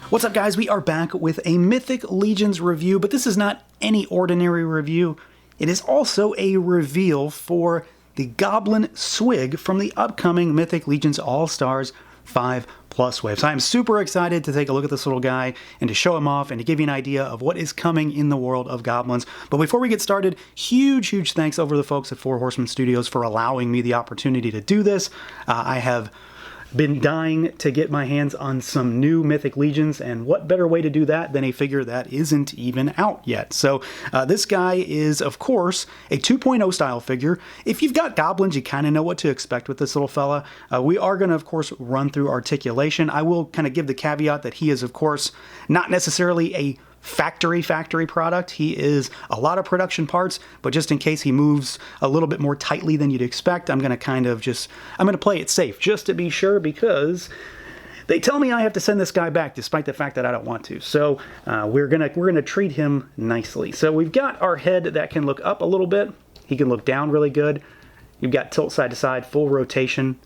What's up, guys? We are back with a Mythic Legions review, but this is not any ordinary review. It is also a reveal for the Goblin Swigg from the upcoming Mythic Legions All-Stars 5+ wave. So I'm super excited to take a look at this little guy and to show him off and to give you an idea of what is coming in the world of goblins. But before we get started, huge thanks over to the folks at Horsemen Studios for allowing me the opportunity to do this. I have been dying to get my hands on some new Mythic Legions, and what better way to do that than a figure that isn't even out yet. So this guy is, of course, a 2.0 style figure. If you've got goblins, you kind of know what to expect with this little fella. We are going to, of course, run through Articulation. I will kind of give the caveat that he is, of course, not necessarily a factory product. He is a lot of production parts, but just in case he moves a little bit more tightly than you'd expect, I'm going to play it safe just to be sure, because they tell me I have to send this guy back despite the fact that I don't want to. So we're gonna treat him nicely. So we've got our head that can look up a little bit. He can look down really good. You've got tilt side to side, full rotation.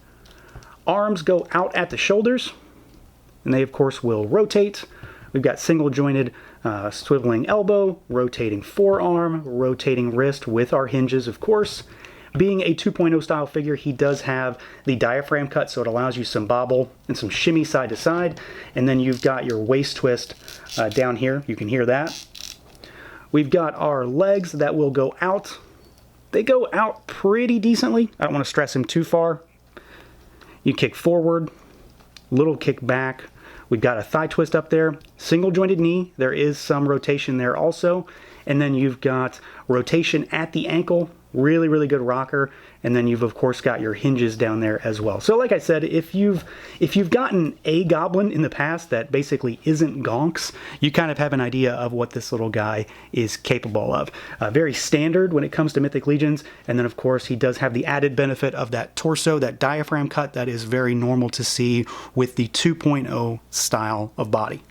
Arms go out at the shoulders, and they of course will rotate. We've got single jointed swiveling elbow, rotating forearm, rotating wrist with our hinges, of course. Being a 2.0 style figure, he does have the diaphragm cut, so it allows you some bobble and some shimmy side to side. And then you've got your waist twist down here. You can hear that. We've got our legs that will go out. They go out pretty decently. I don't want to stress him too far. You kick forward, little kick back. We've got a thigh twist up there, single jointed knee. There is some rotation there also. And then you've got rotation at the ankle, really good rocker. And then you've of course got your hinges down there as well. So like I said, if you've gotten a goblin in the past that basically isn't gonks, you kind of have an idea of what this little guy is capable of. Very standard when it comes to Mythic Legions. And then of course he does have the added benefit of that torso, that diaphragm cut that is very normal to see with the 2.0 style of body.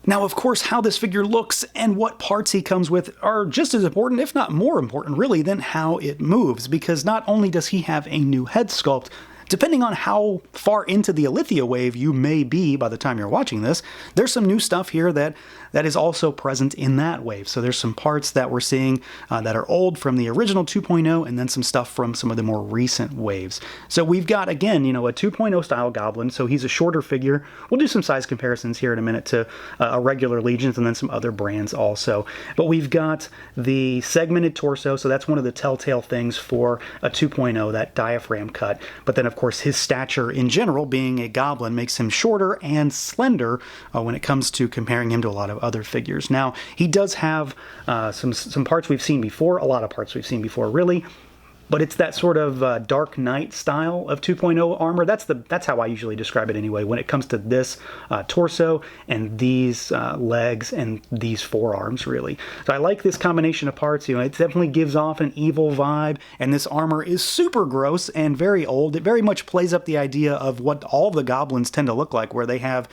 Now, of course, how this figure looks and what parts he comes with are just as important, if not more important, really, than how it moves, because not only does he have a new head sculpt, depending on how far into the Arethyr wave you may be by the time you're watching this, there's some new stuff here that is also present in that wave. So there's some parts that we're seeing that are old from the original 2.0, and then some stuff from some of the more recent waves. So we've got, again, a 2.0 style goblin, so he's a shorter figure. We'll do some size comparisons here in a minute to a regular Legions and then some other brands also. But we've got the segmented torso, so that's one of the telltale things for a 2.0, that diaphragm cut. But then, of course, his stature in general, being a goblin, makes him shorter and slender when it comes to comparing him to a lot of other figures. Now, he does have some parts we've seen before, a lot of parts we've seen before, really, but it's that sort of Dark Knight style of 2.0 armor. That's how I usually describe it anyway, when it comes to this torso and these legs and these forearms, really. So I like this combination of parts. It definitely gives off an evil vibe, and this armor is super gross and very old. It very much plays up the idea of what all the goblins tend to look like, where they have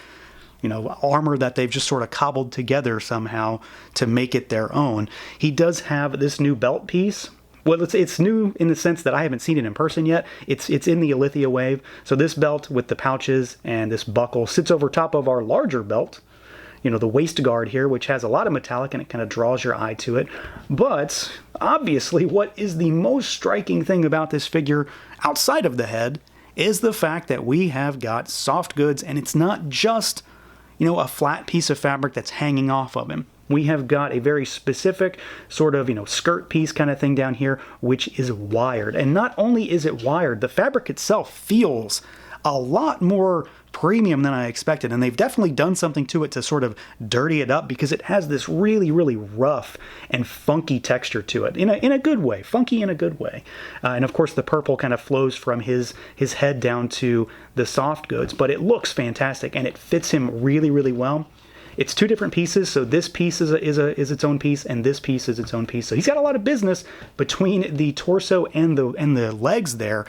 armor that they've just sort of cobbled together somehow to make it their own. He does have this new belt piece. Well, it's new in the sense that I haven't seen it in person yet. It's in the Arethyr wave. So this belt with the pouches and this buckle sits over top of our larger belt. The waist guard here, which has a lot of metallic and it kind of draws your eye to it. But obviously, what is the most striking thing about this figure outside of the head is the fact that we have got soft goods, and it's not just a flat piece of fabric that's hanging off of him. We have got a very specific sort of, skirt piece kind of thing down here, which is wired. And not only is it wired, the fabric itself feels a lot more premium than I expected, and they've definitely done something to it to sort of dirty it up, because it has this really rough and funky texture to it in a good way, funky in a good way. And of course the purple kind of flows from his head down to the soft goods, but it looks fantastic and it fits him really well. It's two different pieces, so this piece is its own piece, and this piece is its own piece. So he's got a lot of business between the torso and the legs there.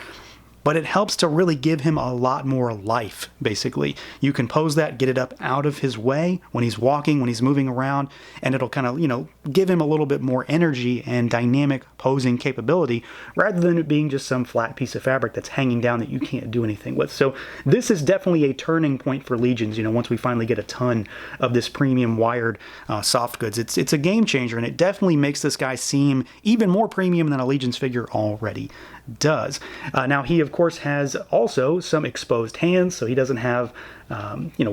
but it helps to really give him a lot more life, basically. You can pose that, get it up out of his way when he's walking, when he's moving around, and it'll kind of, give him a little bit more energy and dynamic posing capability, rather than it being just some flat piece of fabric that's hanging down that you can't do anything with. So this is definitely a turning point for Legions, once we finally get a ton of this premium wired soft goods. It's a game changer, and it definitely makes this guy seem even more premium than a Legions figure already does. Now he of course has also some exposed hands, so he doesn't have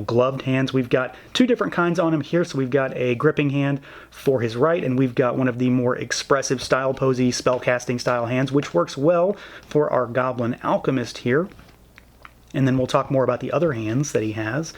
gloved hands. We've got two different kinds on him here. So we've got a gripping hand for his right, and we've got one of the more expressive style posy spellcasting style hands, which works well for our Goblin Alchemist here. And then we'll talk more about the other hands that he has.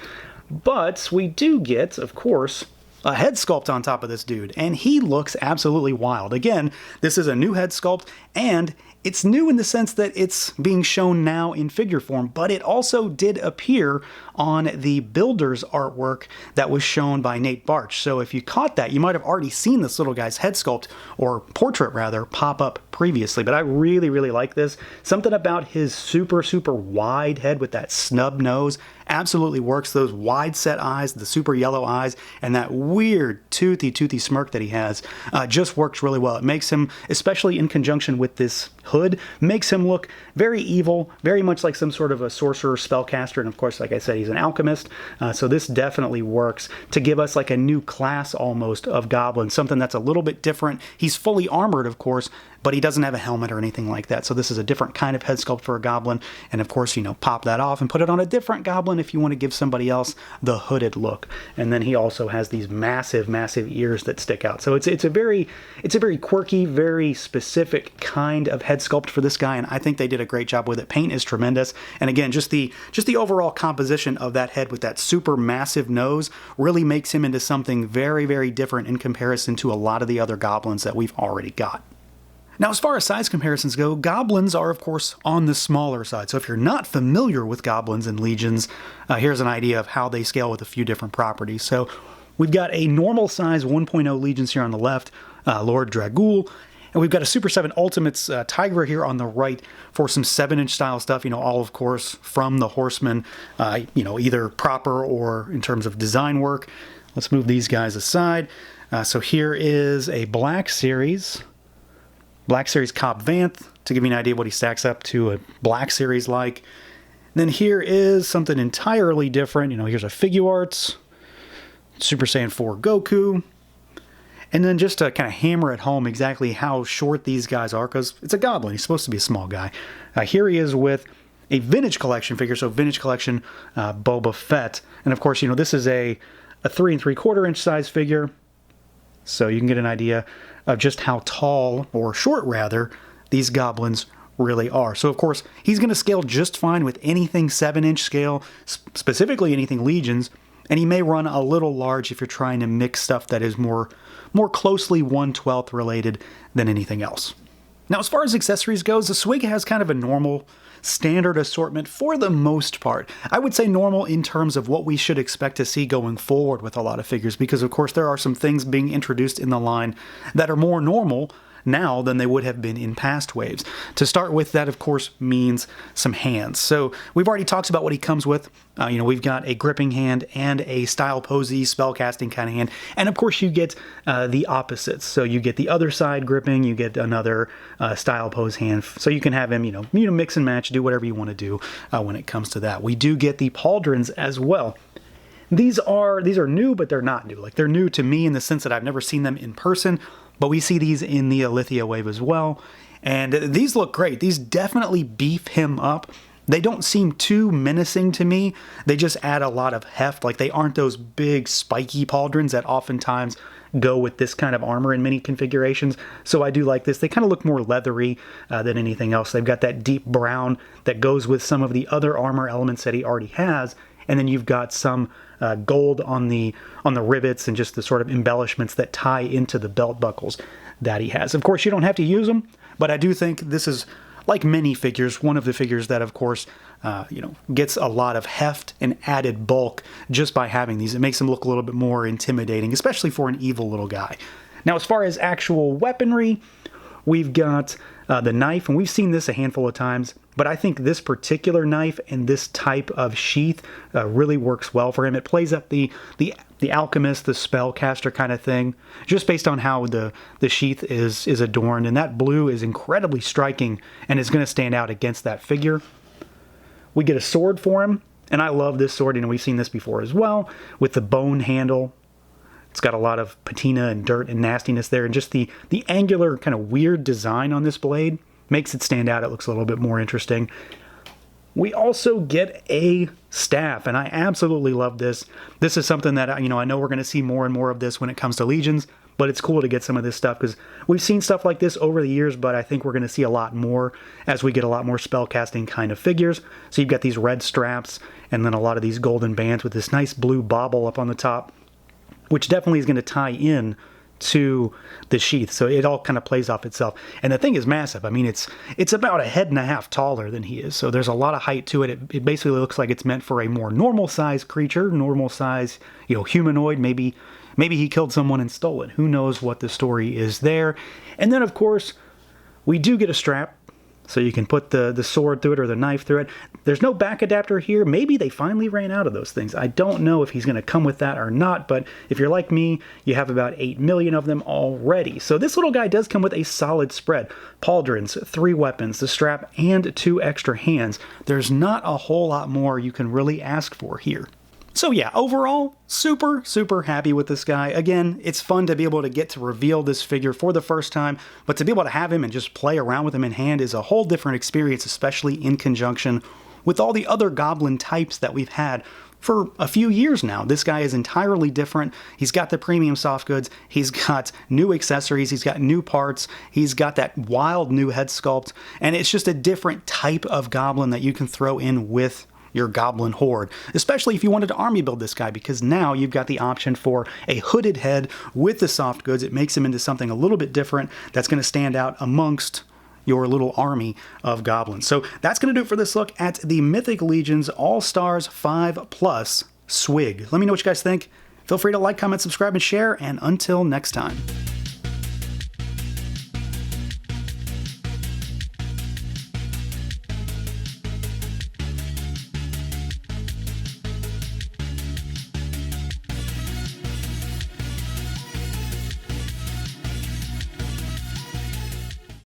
But we do get, of course, a head sculpt on top of this dude, and he looks absolutely wild. Again, this is a new head sculpt, and it's new in the sense that it's being shown now in figure form, but it also did appear on the Builders artwork that was shown by Nate Barch. So if you caught that, you might have already seen this little guy's head sculpt, or portrait rather, pop up previously. But I really, really like this. Something about his super, super wide head with that snub nose absolutely works. Those wide set eyes, the super yellow eyes, and that weird toothy smirk that he has just works really well. It makes him, especially in conjunction with this hood, makes him look very evil, very much like some sort of a sorcerer spellcaster. And of course, like I said, he's an alchemist. So this definitely works to give us like a new class almost of goblin, something that's a little bit different. He's fully armored, of course, but he doesn't have a helmet or anything like that. So this is a different kind of head sculpt for a goblin. And of course, pop that off and put it on a different goblin if you want to give somebody else the hooded look. And then he also has these massive ears that stick out. So it's a very quirky, very specific kind of head sculpt for this guy, and I think they did a great job with it. Paint is tremendous. And again, just the overall composition of that head with that super massive nose really makes him into something very different in comparison to a lot of the other goblins that we've already got. Now, as far as size comparisons go, goblins are, of course, on the smaller side. So if you're not familiar with goblins and legions, here's an idea of how they scale with a few different properties. So we've got a normal size 1.0 legions here on the left, Lord Dragul, and we've got a Super 7 Ultimates Tigra here on the right for some 7-inch style stuff, all, of course, from the Horsemen, either proper or in terms of design work. Let's move these guys aside. So here is a Black Series Cobb Vanth, to give you an idea of what he stacks up to a Black Series like. Then here is something entirely different. Here's a Figuarts, Super Saiyan 4 Goku. And then just to kind of hammer it home exactly how short these guys are, because it's a goblin, he's supposed to be a small guy. Here he is with a Vintage Collection figure, so Vintage Collection Boba Fett. And of course, this is a 3 3/4 inch size figure, so you can get an idea of just how tall, or short rather, these goblins really are. So of course, he's going to scale just fine with anything 7-inch scale, specifically anything Legions, and he may run a little large if you're trying to mix stuff that is more closely 1/12 related than anything else. Now, as far as accessories goes, the Swig has kind of a normal, standard assortment for the most part. I would say normal in terms of what we should expect to see going forward with a lot of figures, because of course there are some things being introduced in the line that are more normal now than they would have been in past waves. To start with, that of course means some hands. So we've already talked about what he comes with. We've got a gripping hand and a style posy spellcasting kind of hand, and of course you get the opposites. So you get the other side gripping, you get another style pose hand, so you can have him mix and match, do whatever you want to do when it comes to that. We do get the Pauldrons as well. These are new, but they're not new. Like, they're new to me in the sense that I've never seen them in person, but we see these in the Arethyr wave as well. And these look great. These definitely beef him up. They don't seem too menacing to me. They just add a lot of heft. Like, they aren't those big spiky pauldrons that oftentimes go with this kind of armor in many configurations. So I do like this. They kind of look more leathery than anything else. They've got that deep brown that goes with some of the other armor elements that he already has. And then you've got some gold on the rivets and just the sort of embellishments that tie into the belt buckles that he has. Of course, you don't have to use them, but I do think this is, like many figures, one of the figures that, of course, gets a lot of heft and added bulk just by having these. It makes them look a little bit more intimidating, especially for an evil little guy. Now, as far as actual weaponry, we've got the knife, and we've seen this a handful of times. but I think this particular knife and this type of sheath really works well for him. It plays up the alchemist, the spellcaster kind of thing, just based on how the sheath is adorned. And that blue is incredibly striking and is going to stand out against that figure. We get a sword for him, and I love this sword. You know, we've seen this before as well, with the bone handle. It's got a lot of patina and dirt and nastiness there, and just the angular kind of weird design on this blade makes it stand out. It looks a little bit more interesting. We also get a staff, and I absolutely love this. This is something that, you know, I know we're going to see more and more of this when it comes to Legions, but it's cool to get some of this stuff because we've seen stuff like this over the years, but I think we're going to see a lot more as we get a lot more spellcasting kind of figures. So you've got these red straps and then a lot of these golden bands with this nice blue bauble up on the top, which definitely is going to tie in to the sheath, so it all kind of plays off itself. And the thing is massive. I mean, it's about 1.5 heads taller than he is, so there's a lot of height to it. It basically looks like it's meant for a more normal size creature, normal size, you know, humanoid. Maybe he killed someone and stole it. Who knows what the story is there. And then, of course, we do get a strap, so you can put the sword through it or the knife through it. There's no back adapter here. Maybe they finally ran out of those things. I don't know if he's going to come with that or not, but if you're like me, you have about 8 million of them already. So this little guy does come with a solid spread. Pauldrons, 3 weapons, the strap, and 2 extra hands. There's not a whole lot more you can really ask for here. So yeah, overall, super happy with this guy. Again, it's fun to be able to get to reveal this figure for the first time, but to be able to have him and just play around with him in hand is a whole different experience, especially in conjunction with all the other goblin types that we've had for a few years now. This guy is entirely different. He's got the premium soft goods, he's got new accessories, he's got new parts, he's got that wild new head sculpt, and it's just a different type of goblin that you can throw in with your goblin horde, especially if you wanted to army build this guy, because now you've got the option for a hooded head with the soft goods. It makes him into something a little bit different that's going to stand out amongst your little army of goblins. So that's going to do it for this look at the Mythic Legions All-Stars 5+ Swig. Let me know what you guys think. Feel free to like, comment, subscribe, and share, and until next time.